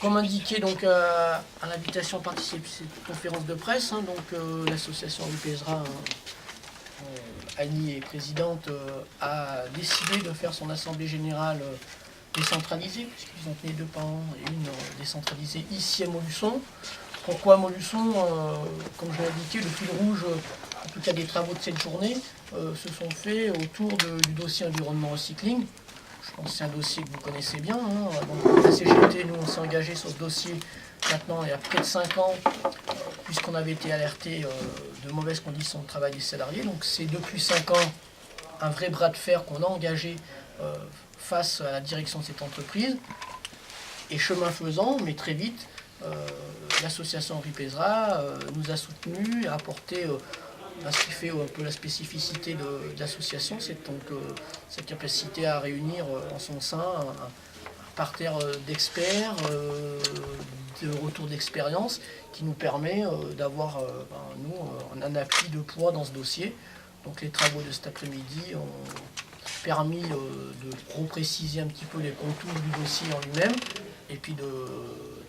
Comme indiqué donc, à l'invitation à participer à cette conférence de presse, hein, l'association Rupesra, Annie est présidente, a décidé de faire son assemblée générale décentralisée, puisqu'ils ont tenu 2 par an et une décentralisée ici à Montluçon. Pourquoi Montluçon? Comme je l'ai indiqué, le fil rouge, en tout cas des travaux de cette journée, se sont faits autour du dossier environnement recycling. Je pense que c'est un dossier que vous connaissez bien. Hein. Donc, la CGT, nous, on s'est engagé sur ce dossier maintenant il y a près de 5 ans, puisqu'on avait été alerté de mauvaises conditions de travail des salariés. Donc c'est depuis 5 ans un vrai bras de fer qu'on a engagé face à la direction de cette entreprise. Et chemin faisant, mais très vite, l'association Rupesra nous a soutenus, a apporté ce qui fait un peu la spécificité de l'association, c'est donc cette capacité à réunir en son sein un parterre d'experts, de retour d'expérience, qui nous permet d'avoir, nous, un appui de poids dans ce dossier. Donc les travaux de cet après-midi ont permis de repréciser un petit peu les contours du dossier en lui-même, et puis de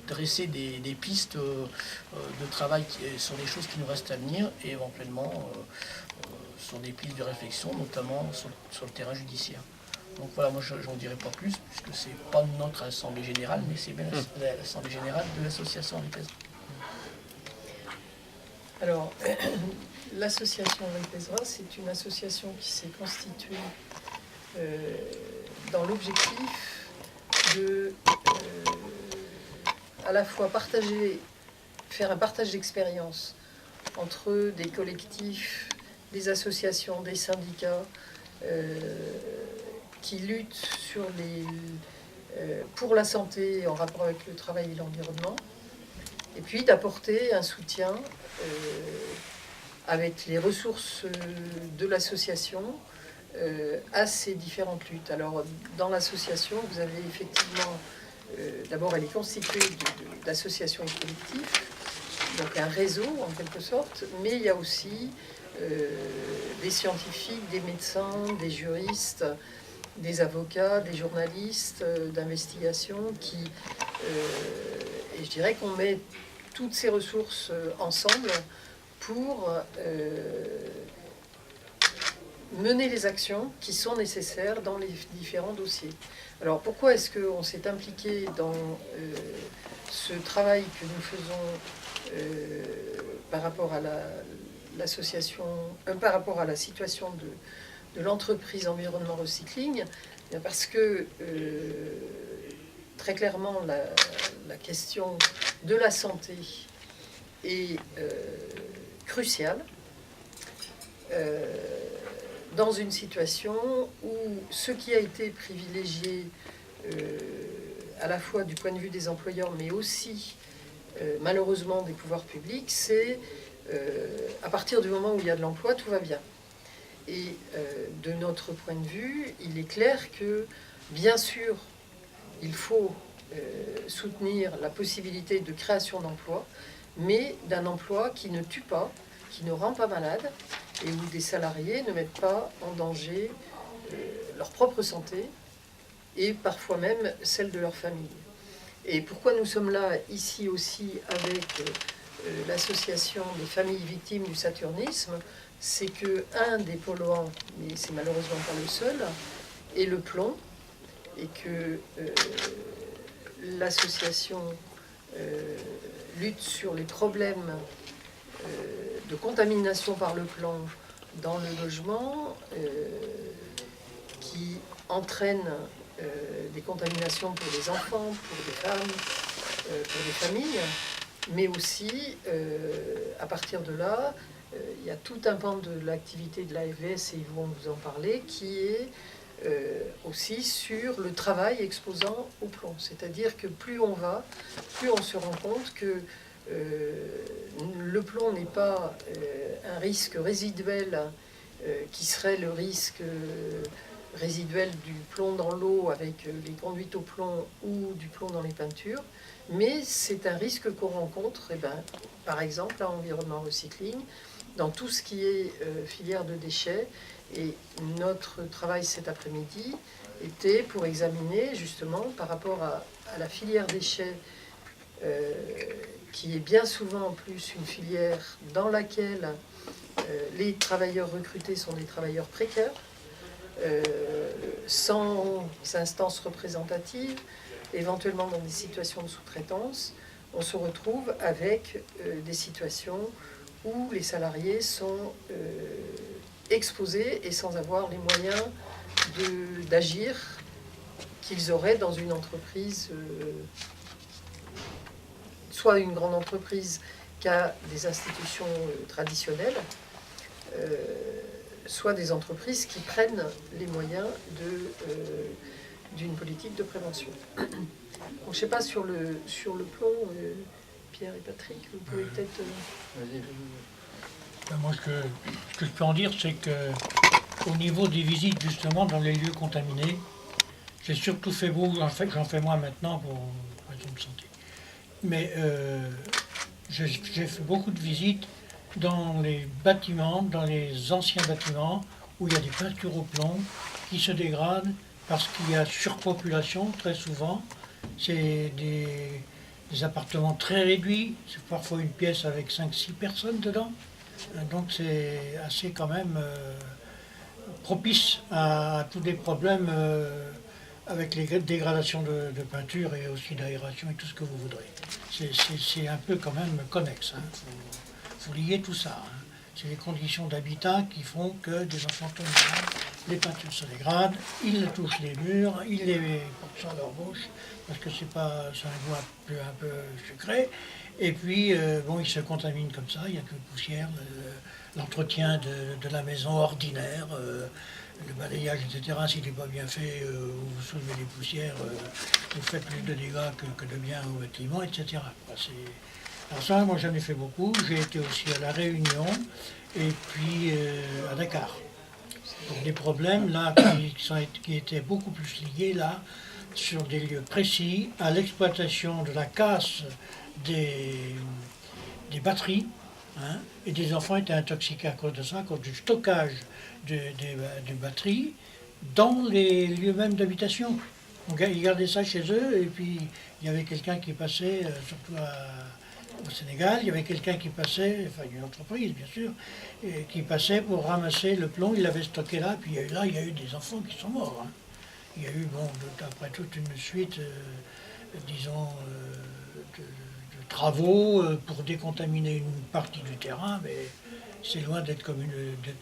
dresser des pistes de travail sur des choses qui nous restent à venir, et éventuellement sur des pistes de réflexion, notamment sur le terrain judiciaire. Donc voilà, moi j'en dirai pas plus, puisque c'est pas notre assemblée générale, mais c'est bien l'assemblée générale de l'association Rupesra. Alors, l'association Rupesra, c'est une association qui s'est constituée dans l'objectif de à la fois faire un partage d'expérience entre des collectifs, des associations, des syndicats qui luttent pour la santé en rapport avec le travail et l'environnement, et puis d'apporter un soutien avec les ressources de l'association à ces différentes luttes. Alors, dans l'association, vous avez effectivement, d'abord, elle est constituée d'associations et collectifs, donc un réseau en quelque sorte, mais il y a aussi des scientifiques, des médecins, des juristes, des avocats, des journalistes d'investigation et je dirais qu'on met toutes ces ressources ensemble pour mener les actions qui sont nécessaires dans les différents dossiers. Alors pourquoi est-ce qu'on s'est impliqué dans ce travail que nous faisons par rapport à l'association, par rapport à la situation de l'entreprise Environnement Recycling? Parce que très clairement la question de la santé est cruciale dans une situation où ce qui a été privilégié à la fois du point de vue des employeurs, mais aussi malheureusement des pouvoirs publics, c'est à partir du moment où il y a de l'emploi, tout va bien. Et de notre point de vue, il est clair que, bien sûr, il faut soutenir la possibilité de création d'emplois, mais d'un emploi qui ne tue pas, qui ne rend pas malade, et où des salariés ne mettent pas en danger leur propre santé, et parfois même celle de leur famille. Et pourquoi nous sommes là, ici aussi, avec l'association des familles victimes du saturnisme, c'est qu'un des polluants, mais c'est malheureusement pas le seul, est le plomb, et que l'association lutte sur les problèmes de contamination par le plomb dans le logement, qui entraînent des contaminations pour les enfants, pour les femmes, pour les familles, mais aussi, à partir de là, il y a tout un pan de l'activité de l'AFVS, et ils vont vous en parler, qui est aussi sur le travail exposant au plomb. C'est-à-dire que plus on va, plus on se rend compte que le plomb n'est pas un risque résiduel qui serait le risque résiduel du plomb dans l'eau avec les conduites au plomb ou du plomb dans les peintures, mais c'est un risque qu'on rencontre, par exemple, à Environnement Recycling, dans tout ce qui est filière de déchets. Et notre travail cet après-midi était pour examiner justement par rapport à la filière déchets qui est bien souvent en plus une filière dans laquelle les travailleurs recrutés sont des travailleurs précaires, sans instance représentative, éventuellement dans des situations de sous-traitance, on se retrouve avec des situations où les salariés sont exposés et sans avoir les moyens d'agir qu'ils auraient dans une entreprise, soit une grande entreprise qui a des institutions traditionnelles, soit des entreprises qui prennent les moyens d'une politique de prévention. Donc, je ne sais pas, sur le plan, Pierre et Patrick, vous pouvez peut-être... Moi, ce que je peux en dire, c'est qu'au niveau des visites, justement, dans les lieux contaminés, j'ai surtout fait beaucoup, en fait, j'en fais moins maintenant pour raison de santé. Mais j'ai fait beaucoup de visites dans les bâtiments, dans les anciens bâtiments, où il y a des peintures au plomb qui se dégradent parce qu'il y a surpopulation, très souvent. C'est des appartements très réduits, c'est parfois une pièce avec 5-6 personnes dedans. Donc c'est assez quand même propice à tous les problèmes avec les dégradations de peinture et aussi d'aération et tout ce que vous voudrez. C'est un peu quand même connexe. Faut lier tout ça. C'est les conditions d'habitat qui font que des enfants tombent malades, les peintures se dégradent, ils touchent les murs, ils les portent sur leur bouche, parce que c'est un goût un peu sucré. Et puis, bon, ils se contaminent comme ça, il n'y a que poussière, l'entretien de la maison ordinaire, le balayage, etc. S'il n'est pas bien fait, vous soulevez les poussières, vous faites plus de dégâts que de bien au bâtiment, etc. Alors ça, moi j'en ai fait beaucoup. J'ai été aussi à La Réunion et puis à Dakar. Pour des problèmes là qui étaient beaucoup plus liés là, sur des lieux précis, à l'exploitation de la casse des batteries, hein, et des enfants étaient intoxiqués à cause de ça, à cause du stockage des batteries dans les lieux même d'habitation. Donc ils gardaient ça chez eux, et puis il y avait quelqu'un qui passait, surtout au Sénégal, il y avait quelqu'un qui passait, enfin une entreprise bien sûr, qui passait pour ramasser le plomb, il l'avait stocké là, puis là il y a eu des enfants qui sont morts. Hein. Il y a eu, bon, après toute une suite, disons, de travaux pour décontaminer une partie du terrain, mais c'est loin d'être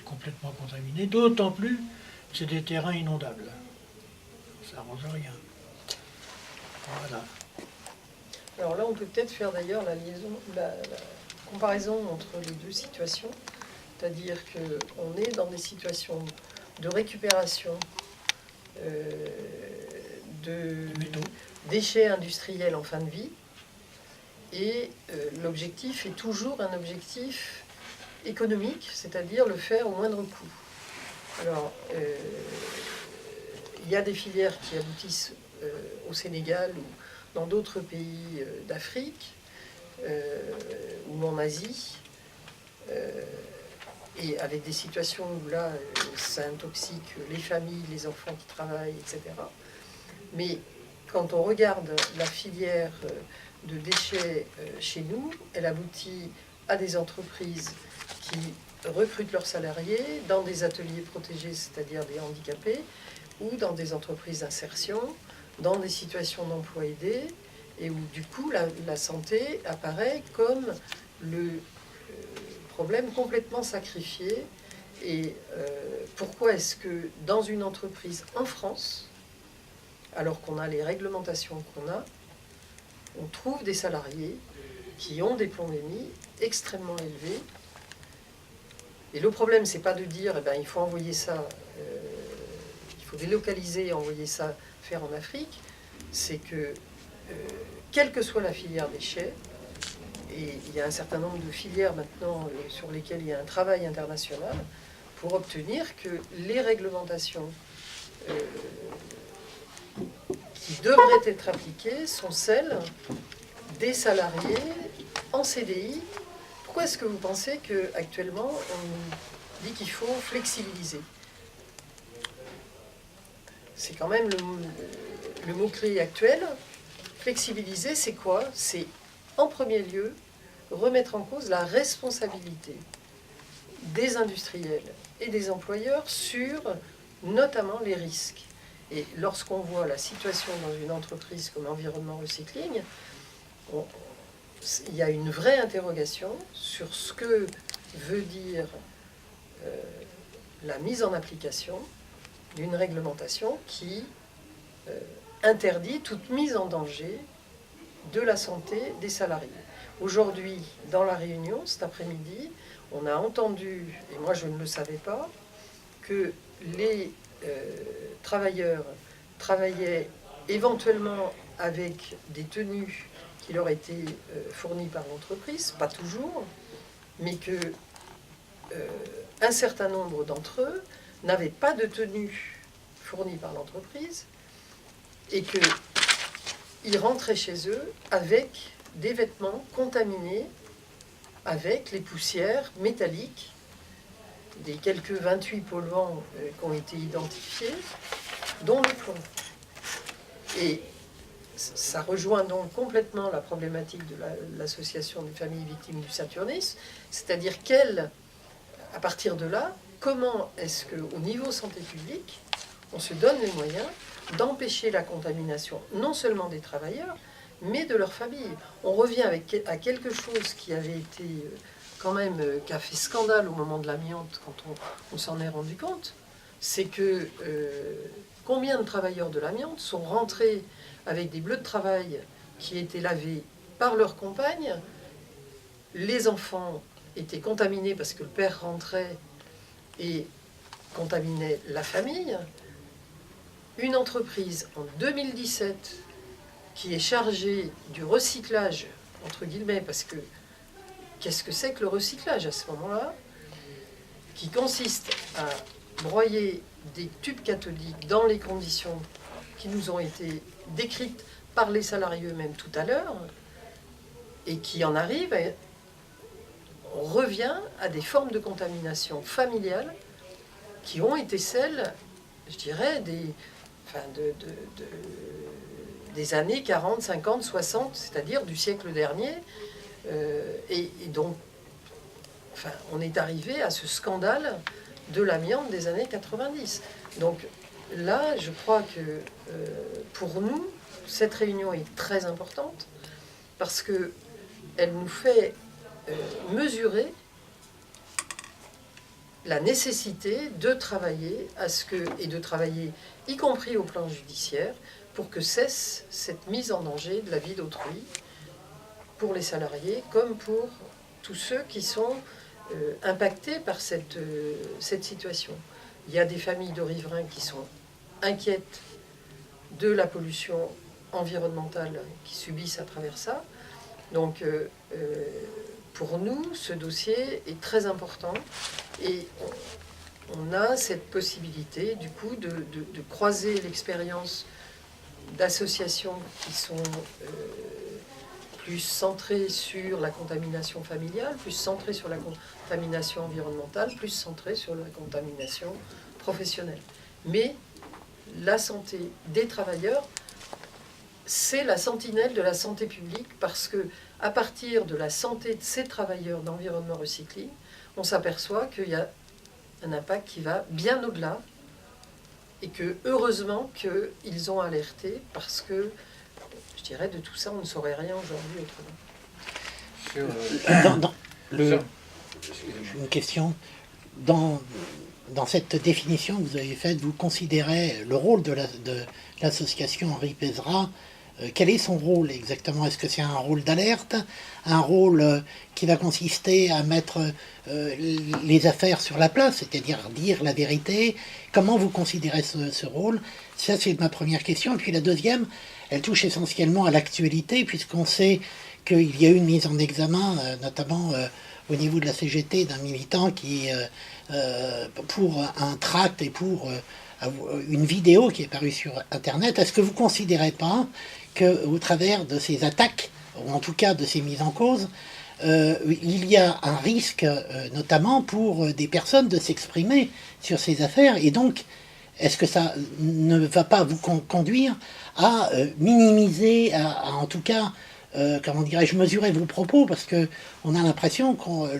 complètement contaminé, d'autant plus que c'est des terrains inondables. Ça n'arrange rien. Voilà. Alors là, on peut peut-être faire d'ailleurs la comparaison entre les deux situations, c'est-à-dire qu'on est dans des situations de récupération de déchets industriels en fin de vie, et l'objectif est toujours un objectif économique, c'est-à-dire le faire au moindre coût. Alors, il y a des filières qui aboutissent au Sénégal ou dans d'autres pays d'Afrique ou en Asie, et avec des situations où là, ça intoxique les familles, les enfants qui travaillent, etc. Mais quand on regarde la filière de déchets chez nous, elle aboutit à des entreprises qui recrutent leurs salariés dans des ateliers protégés, c'est-à-dire des handicapés, ou dans des entreprises d'insertion, dans des situations d'emploi aidé, et où du coup la santé apparaît comme le problème complètement sacrifié. Et pourquoi est-ce que dans une entreprise en France, alors qu'on a les réglementations qu'on a, on trouve des salariés qui ont des plombémies extrêmement élevées. Et le problème, c'est pas de dire, eh ben, il faut envoyer ça, il faut délocaliser et envoyer ça faire en Afrique. C'est que, quelle que soit la filière déchets, et il y a un certain nombre de filières maintenant sur lesquelles il y a un travail international pour obtenir que les réglementations qui devraient être appliquées sont celles des salariés en CDI. Pourquoi est-ce que vous pensez qu'actuellement on dit qu'il faut flexibiliser? C'est quand même le mot-clé actuel. Flexibiliser, c'est quoi? C'est en premier lieu, remettre en cause la responsabilité des industriels et des employeurs sur notamment les risques. Et lorsqu'on voit la situation dans une entreprise comme Environnement Recycling, il y a une vraie interrogation sur ce que veut dire la mise en application d'une réglementation qui interdit toute mise en danger de la santé des salariés. Aujourd'hui, dans la réunion, cet après-midi, on a entendu, et moi je ne le savais pas, que les travailleurs travaillaient éventuellement avec des tenues qui leur étaient fournies par l'entreprise, pas toujours, mais que un certain nombre d'entre eux n'avaient pas de tenue fournie par l'entreprise et qu'ils rentraient chez eux avec des vêtements contaminés avec les poussières métalliques des quelques 28 polluants qui ont été identifiés, dont le plomb. Et ça rejoint donc complètement la problématique de l'association des familles victimes du saturnisme, c'est-à-dire à partir de là, comment est-ce qu'au niveau santé publique, on se donne les moyens d'empêcher la contamination non seulement des travailleurs, mais de leur famille. On revient à quelque chose qui avait été quand même, qui a fait scandale au moment de l'amiante, quand on s'en est rendu compte, c'est que combien de travailleurs de l'amiante sont rentrés avec des bleus de travail qui étaient lavés par leur compagne, les enfants étaient contaminés parce que le père rentrait et contaminait la famille. Une entreprise en 2017 qui est chargée du recyclage, entre guillemets, parce que qu'est-ce que c'est que le recyclage à ce moment-là, qui consiste à broyer des tubes cathodiques dans les conditions qui nous ont été décrites par les salariés eux-mêmes tout à l'heure, et qui en arrive, on revient à des formes de contamination familiale qui ont été celles, je dirais, des années 40, 50, 60, c'est-à-dire du siècle dernier. Et donc, on est arrivé à ce scandale de l'amiante des années 90. Donc là, je crois que pour nous, cette réunion est très importante parce qu'elle nous fait mesurer la nécessité de travailler et de travailler y compris au plan judiciaire pour que cesse cette mise en danger de la vie d'autrui pour les salariés comme pour tous ceux qui sont impactés par cette situation. Il y a des familles de riverains qui sont inquiètes de la pollution environnementale qu'ils subissent à travers ça. Donc, pour nous, ce dossier est très important et on a cette possibilité, du coup, de croiser l'expérience d'associations qui sont plus centrées sur la contamination familiale, plus centrées sur la contamination environnementale, plus centrées sur la contamination professionnelle. Mais la santé des travailleurs, c'est la sentinelle de la santé publique parce que à partir de la santé de ces travailleurs d'Environnement Recycling, on s'aperçoit qu'il y a un impact qui va bien au-delà et que heureusement qu'ils ont alerté parce que, je dirais, de tout ça, on ne saurait rien aujourd'hui autrement. Une question. Dans cette définition que vous avez faite, vous considérez le rôle de l'association Henri Pézra. Quel est son rôle exactement? Est-ce que c'est un rôle d'alerte, un rôle qui va consister à mettre les affaires sur la place, c'est-à-dire dire la vérité? Comment vous considérez ce rôle? Ça, c'est ma première question. Et puis la deuxième, elle touche essentiellement à l'actualité, puisqu'on sait qu'il y a eu une mise en examen, notamment au niveau de la CGT, d'un militant qui, pour un tract et pour une vidéo qui est parue sur Internet. Est-ce que vous ne considérez pas qu'au travers de ces attaques, ou en tout cas de ces mises en cause, il y a un risque, notamment pour des personnes, de s'exprimer sur ces affaires? Et donc, est-ce que ça ne va pas vous conduire à minimiser, à en tout cas comment dirais-je, mesurer vos propos, parce que on a l'impression que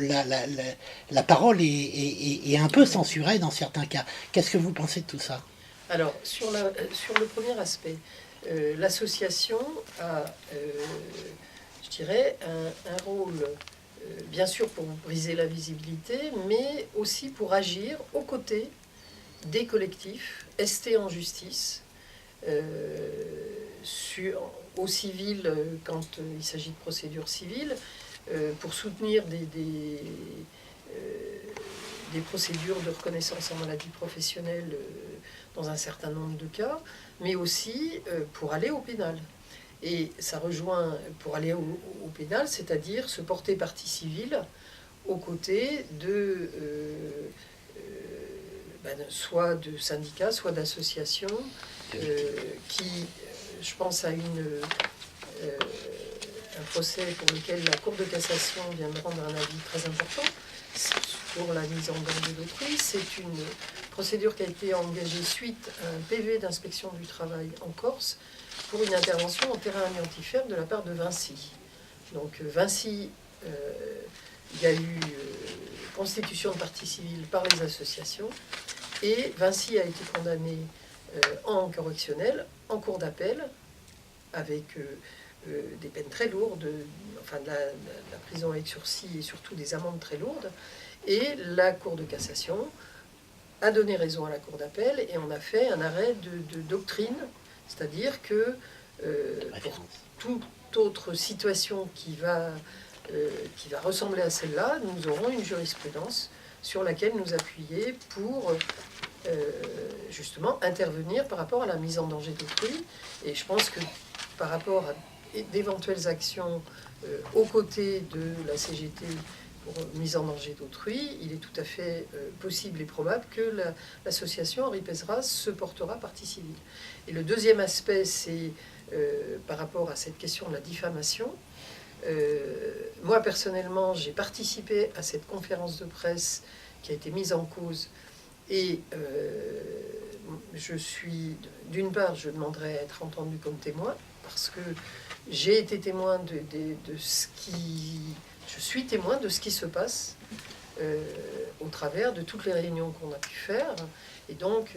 la parole est un peu censurée dans certains cas. Qu'est-ce que vous pensez de tout ça? Alors, sur le premier aspect, l'association a, je dirais, un rôle, bien sûr pour briser la visibilité, mais aussi pour agir aux côtés des collectifs ST en justice, au civil quand il s'agit de procédures civiles, pour soutenir des procédures de reconnaissance en maladie professionnelle dans un certain nombre de cas, mais aussi pour aller au pénal. Et ça rejoint pour aller au pénal, c'est-à-dire se porter partie civile aux côtés de soit de syndicats, soit d'associations qui, je pense à un procès pour lequel la Cour de cassation vient de rendre un avis très important pour la mise en danger d'autrui. C'est une procédure qui a été engagée suite à un PV d'inspection du travail en Corse pour une intervention en terrain amiantifère de la part de Vinci. Donc Vinci, il y a eu constitution de partie civile par les associations et Vinci a été condamné en correctionnel, en cour d'appel, avec des peines très lourdes, enfin de la prison avec sursis et surtout des amendes très lourdes. Et la Cour de cassation a donné raison à la Cour d'appel et on a fait un arrêt de doctrine, c'est-à-dire que pour toute autre situation qui va ressembler à celle-là, nous aurons une jurisprudence sur laquelle nous appuyer pour justement intervenir par rapport à la mise en danger d'autrui. Et je pense que par rapport à d'éventuelles actions aux côtés de la CGT pour mise en danger d'autrui, il est tout à fait possible et probable que l'association Henri Pézra se portera partie civile. Et le deuxième aspect, c'est par rapport à cette question de la diffamation. Moi, personnellement, j'ai participé à cette conférence de presse qui a été mise en cause et je suis, d'une part, je demanderai à être entendue comme témoin parce que j'ai été témoin de ce qui... Je suis témoin de ce qui se passe au travers de toutes les réunions qu'on a pu faire. Et donc,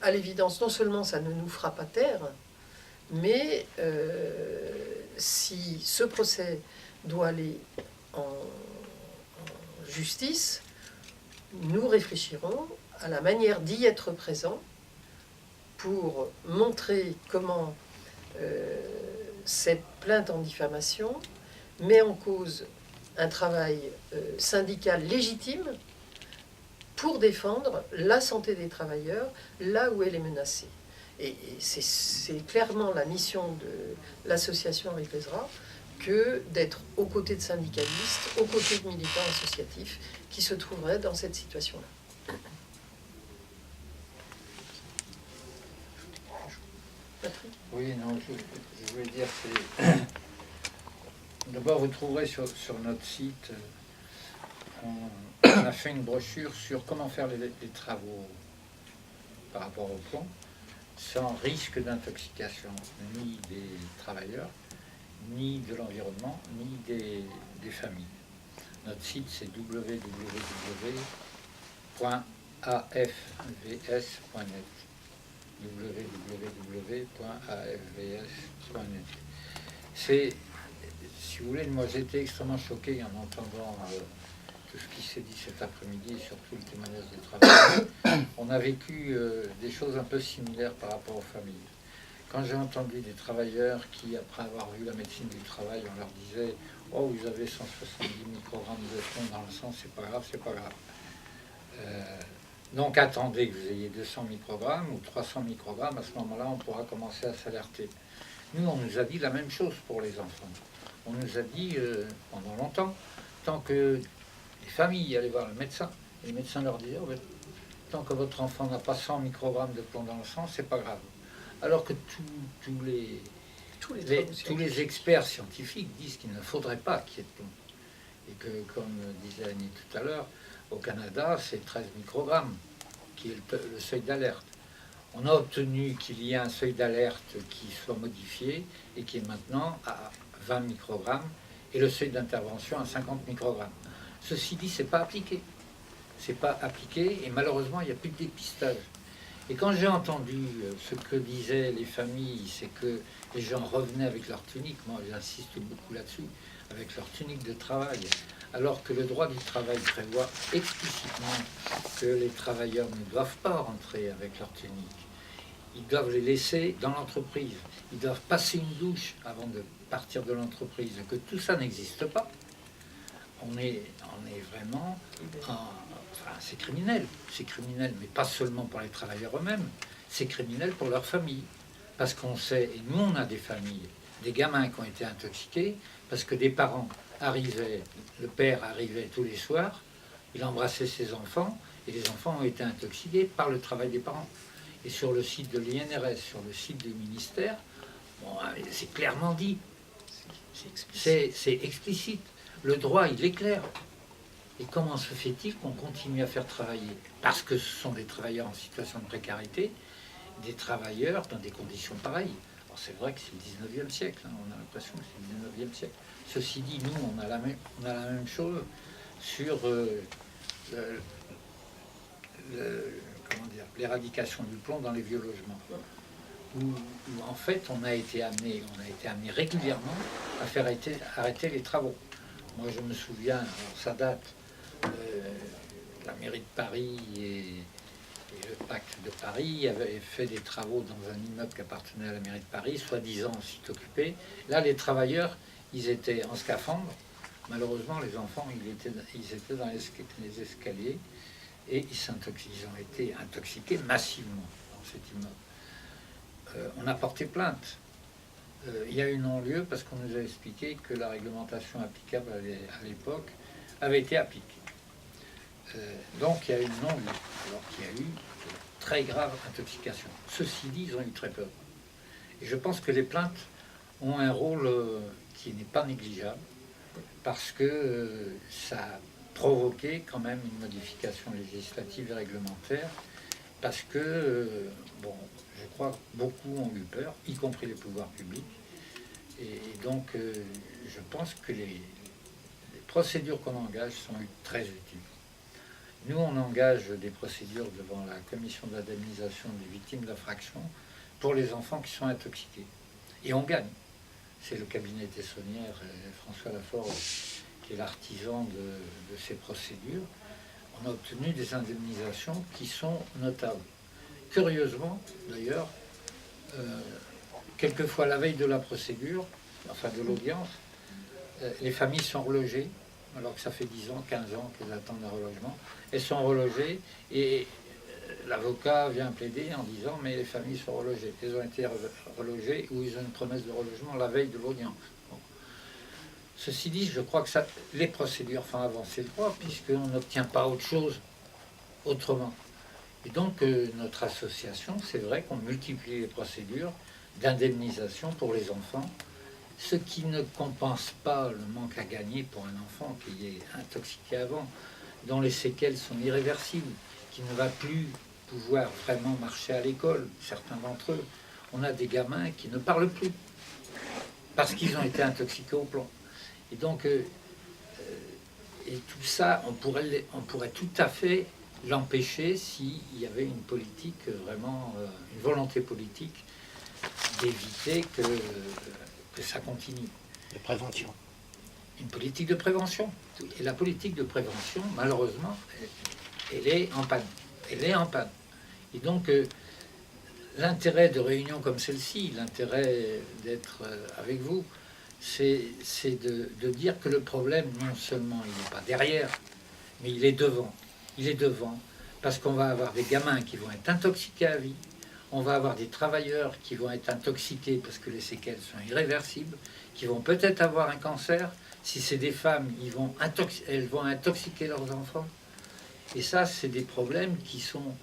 à l'évidence, non seulement ça ne nous fera pas taire, mais si ce procès doit aller en justice, nous réfléchirons à la manière d'y être présent pour montrer comment cette plainte en diffamation met en cause un travail syndical légitime pour défendre la santé des travailleurs là où elle est menacée. Et c'est clairement la mission de l'association Henri Pézra que d'être aux côtés de syndicalistes, aux côtés de militants associatifs qui se trouveraient dans cette situation-là. Patrick ? Oui, non, je voulais dire, c'est... D'abord, vous trouverez sur notre site, on a fait une brochure sur comment faire les travaux par rapport au plan, sans risque d'intoxication, ni des travailleurs, ni de l'environnement, ni des familles. Notre site, c'est www.afvs.net. www.afvs.net. C'est, si vous voulez, moi j'étais extrêmement choqué en entendant tout ce qui s'est dit cet après-midi, et surtout le témoignage des travailleurs. On a vécu des choses un peu similaires par rapport aux familles. Quand j'ai entendu des travailleurs qui, après avoir vu la médecine du travail, on leur disait « Oh, vous avez 170 microgrammes de plomb dans le sang, c'est pas grave, c'est pas grave. » Donc attendez que vous ayez 200 microgrammes ou 300 microgrammes, à ce moment-là, on pourra commencer à s'alerter. Nous, on nous a dit la même chose pour les enfants. On nous a dit pendant longtemps, tant que les familles allaient voir le médecin, et le médecin leur disait oh, ben, tant que votre enfant n'a pas 100 microgrammes de plomb dans le sang, c'est pas grave. Alors que tous les experts scientifiques disent qu'il ne faudrait pas qu'il y ait de plomb. Et que, comme disait Annie tout à l'heure, au Canada, c'est 13 microgrammes qui est le seuil d'alerte. On a obtenu qu'il y ait un seuil d'alerte qui soit modifié et qui est maintenant à 20 microgrammes et le seuil d'intervention à 50 microgrammes. Ceci dit, c'est pas appliqué. C'est pas appliqué et malheureusement, il n'y a plus de dépistage. Et quand j'ai entendu ce que disaient les familles, c'est que les gens revenaient avec leur tunique, moi j'insiste beaucoup là-dessus, avec leur tunique de travail, alors que le droit du travail prévoit explicitement que les travailleurs ne doivent pas rentrer avec leur tunique. Ils doivent les laisser dans l'entreprise. Ils doivent passer une douche avant de partir de l'entreprise. Que tout ça n'existe pas. On est vraiment... Enfin, c'est criminel, mais pas seulement pour les travailleurs eux-mêmes, c'est criminel pour leur famille. Parce qu'on sait, et nous on a des familles, des gamins qui ont été intoxiqués, parce que des parents arrivaient, le père arrivait tous les soirs, il embrassait ses enfants, et les enfants ont été intoxiqués par le travail des parents. Et sur le site de l'INRS, sur le site du ministère, bon, c'est clairement dit, c'est explicite. Le droit, il est clair. Et comment se fait-il qu'on continue à faire travailler? Parce que ce sont des travailleurs en situation de précarité, des travailleurs dans des conditions pareilles. Alors c'est vrai que c'est le 19e siècle, hein, on a l'impression que c'est le 19e siècle. Ceci dit, nous, on a la même chose sur l'éradication du plomb dans les vieux logements. Où en fait, on a été amené régulièrement à faire arrêter les travaux. Moi, je me souviens, alors ça date, la mairie de Paris et le pacte de Paris avaient fait des travaux dans un immeuble qui appartenait à la mairie de Paris, soi-disant site occupé. Là, les travailleurs, ils étaient en scaphandre. Malheureusement, les enfants, ils étaient dans les escaliers et ils ont été intoxiqués massivement dans cet immeuble. On a porté plainte. Il y a eu non-lieu parce qu'on nous a expliqué que la réglementation applicable à l'époque avait été appliquée. Donc il y a eu non-lieu, alors qu'il y a eu de très graves intoxications. Ceci dit, ils ont eu très peur. Et je pense que les plaintes ont un rôle qui n'est pas négligeable, parce que ça a provoqué quand même une modification législative et réglementaire, parce que, bon, je crois que beaucoup ont eu peur, y compris les pouvoirs publics. Et donc, je pense que les procédures qu'on engage sont très utiles. Nous, on engage des procédures devant la commission d'indemnisation des victimes d'infraction pour les enfants qui sont intoxiqués. Et on gagne. C'est le cabinet Tessonnière, François Lafort, qui est l'artisan de ces procédures. On a obtenu des indemnisations qui sont notables. Curieusement, d'ailleurs, quelquefois la veille de la procédure, enfin de l'audience, les familles sont relogées, alors que ça fait 10 ans, 15 ans qu'elles attendent un relogement. Elles sont relogées et l'avocat vient plaider en disant mais les familles sont relogées. Elles ont été relogées ou ils ont une promesse de relogement la veille de l'audience. Bon. Ceci dit, je crois que les procédures font avancer le droit puisqu'on n'obtient pas autre chose autrement. Et donc notre association, c'est vrai qu'on multiplie les procédures d'indemnisation pour les enfants, ce qui ne compense pas le manque à gagner pour un enfant qui est intoxiqué avant, dont les séquelles sont irréversibles, qui ne va plus pouvoir vraiment marcher à l'école, certains d'entre eux. On a des gamins qui ne parlent plus, parce qu'ils ont été intoxiqués au plomb. Et donc, et tout ça, on pourrait tout à fait l'empêcher s'il y avait une politique, vraiment, une volonté politique d'éviter que ça continue. De prévention. Une politique de prévention. Et la politique de prévention, malheureusement, elle est en panne. Elle est en panne. Et donc, l'intérêt de réunions comme celle-ci, l'intérêt d'être avec vous, c'est de dire que le problème, non seulement il n'est pas derrière, mais il est devant. Il est devant, parce qu'on va avoir des gamins qui vont être intoxiqués à vie, on va avoir des travailleurs qui vont être intoxiqués parce que les séquelles sont irréversibles, qui vont peut-être avoir un cancer. Si c'est des femmes, elles vont intoxiquer leurs enfants. Et ça, c'est des problèmes qui sont...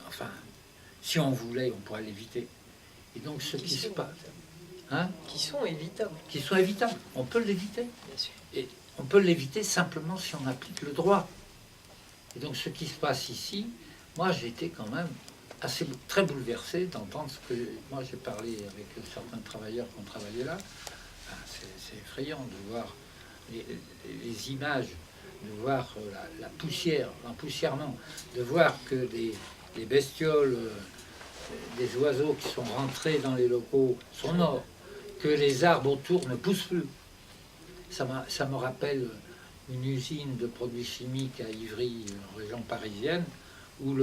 enfin, si on voulait, on pourrait l'éviter. Et donc, ce qui se passe... Hein, qui sont évitables. Qui sont évitables. On peut l'éviter. Bien sûr. Et on peut l'éviter simplement si on applique le droit. Et donc, ce qui se passe ici, moi, j'ai été quand même très bouleversé d'entendre ce que... Moi, j'ai parlé avec certains travailleurs qui ont travaillé là. c'est effrayant de voir les images, de voir la poussière, l'empoussièrement, de voir que des bestioles, des oiseaux qui sont rentrés dans les locaux sont morts, que les arbres autour ne poussent plus. Ça me rappelle une usine de produits chimiques à Ivry, en région parisienne, où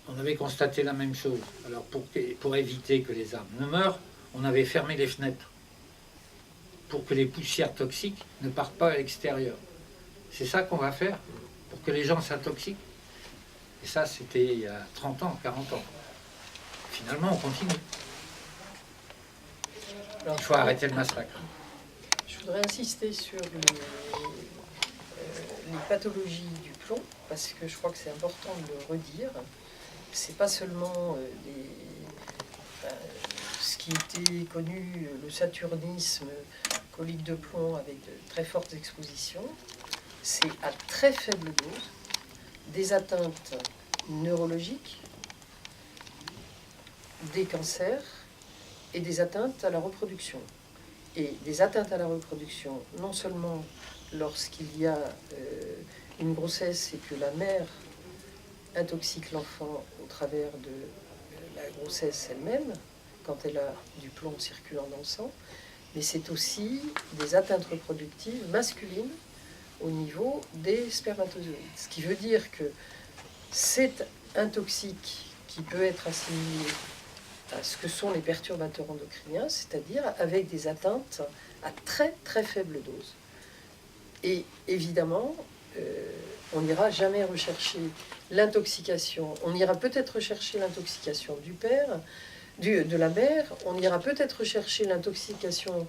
on avait constaté la même chose. Alors pour éviter que les arbres ne meurent, on avait fermé les fenêtres pour que les poussières toxiques ne partent pas à l'extérieur. C'est ça qu'on va faire pour que les gens s'intoxiquent. Et ça, c'était il y a 30 ans, 40 ans. Finalement, on continue. Il faut arrêter le massacre. Je voudrais insister sur les pathologies du plomb, parce que je crois que c'est important de le redire. C'est pas seulement ce qui était connu, le saturnisme, colique de plomb avec de très fortes expositions. C'est à très faible dose des atteintes neurologiques, des cancers et des atteintes à la reproduction. Et des atteintes à la reproduction, non seulement lorsqu'il y a une grossesse et que la mère intoxique l'enfant au travers de la grossesse elle-même, quand elle a du plomb circulant dans le sang, mais c'est aussi des atteintes reproductives masculines au niveau des spermatozoïdes. Ce qui veut dire que c'est un toxique qui peut être assimilé à ce que sont les perturbateurs endocriniens, c'est-à-dire avec des atteintes à très très faible dose. Et évidemment, on n'ira jamais rechercher l'intoxication. On ira peut-être rechercher l'intoxication du père, de la mère. On ira peut-être rechercher l'intoxication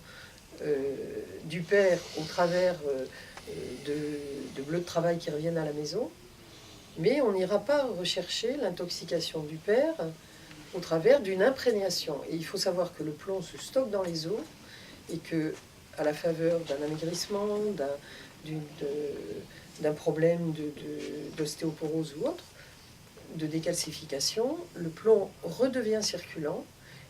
du père au travers de bleus de travail qui reviennent à la maison. Mais on n'ira pas rechercher l'intoxication du père au travers d'une imprégnation. Et il faut savoir que le plomb se stocke dans les os et que, à la faveur d'un amaigrissement, d'un problème d'ostéoporose ou autre, de décalcification, le plomb redevient circulant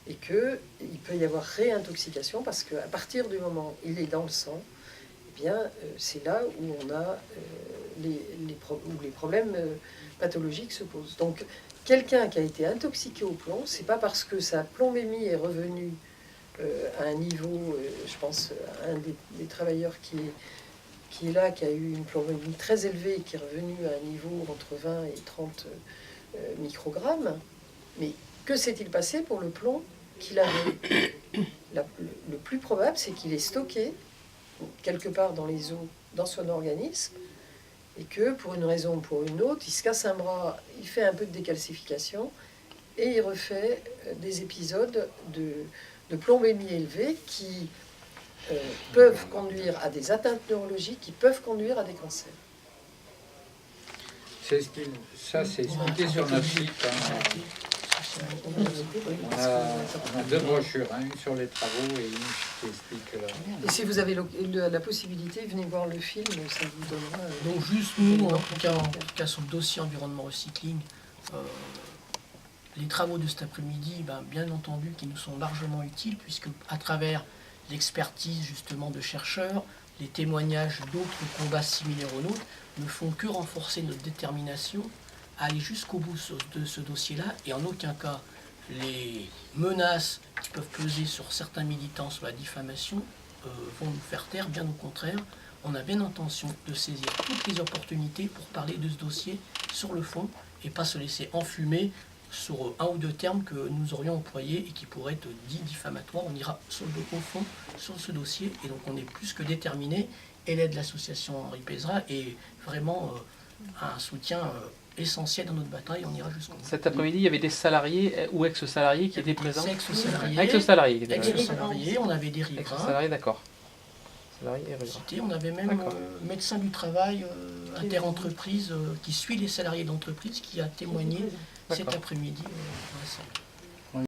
et qu'il peut y avoir réintoxication parce qu'à partir du moment où il est dans le sang, eh bien, c'est là où on a où les problèmes pathologiques se posent. Donc, quelqu'un qui a été intoxiqué au plomb, c'est pas parce que sa plombémie est revenue à un niveau, je pense, à un des travailleurs qui est là, qui a eu une plombémie très élevée, qui est revenu à un niveau entre 20 et 30 microgrammes. Mais que s'est-il passé pour le plomb qu'il avait? Le plus probable, c'est qu'il est stocké quelque part dans les os, dans son organisme, et que pour une raison ou pour une autre, il se casse un bras, il fait un peu de décalcification, et il refait des épisodes de plombémie élevée qui peuvent conduire à des atteintes neurologiques, qui peuvent conduire à des cancers. Ça, c'est expliqué sur notre site. On a deux brochures, une sur les travaux et une qui explique là. Et si vous avez la possibilité, venez voir le film, ça vous donnera... Donc juste nous, en tout cas sur le dossier environnement recycling, les travaux de cet après-midi, bien entendu, qui nous sont largement utiles, puisque à travers l'expertise justement de chercheurs, les témoignages d'autres combats similaires aux nôtres, ne font que renforcer notre détermination à aller jusqu'au bout de ce dossier-là, et en aucun cas les menaces qui peuvent peser sur certains militants sur la diffamation vont nous faire taire, bien au contraire. On a bien l'intention de saisir toutes les opportunités pour parler de ce dossier sur le fond et pas se laisser enfumer sur un ou deux termes que nous aurions employés et qui pourraient être dits diffamatoires. On ira au fond sur ce dossier et donc on est plus que déterminés. Et l'aide de l'association Henri Pézra est vraiment un soutien essentiel dans notre bataille. On ira jusqu'au bout. Cet après-midi, il y avait des salariés ou ex-salariés qui étaient présents. Ex-salariés. Ex-salariés. On avait des riverains. Ex-salariés, d'accord. Salariés et riverains. On avait même médecin du travail interentreprise qui suit les salariés d'entreprise qui a témoigné cet après-midi dans la salle.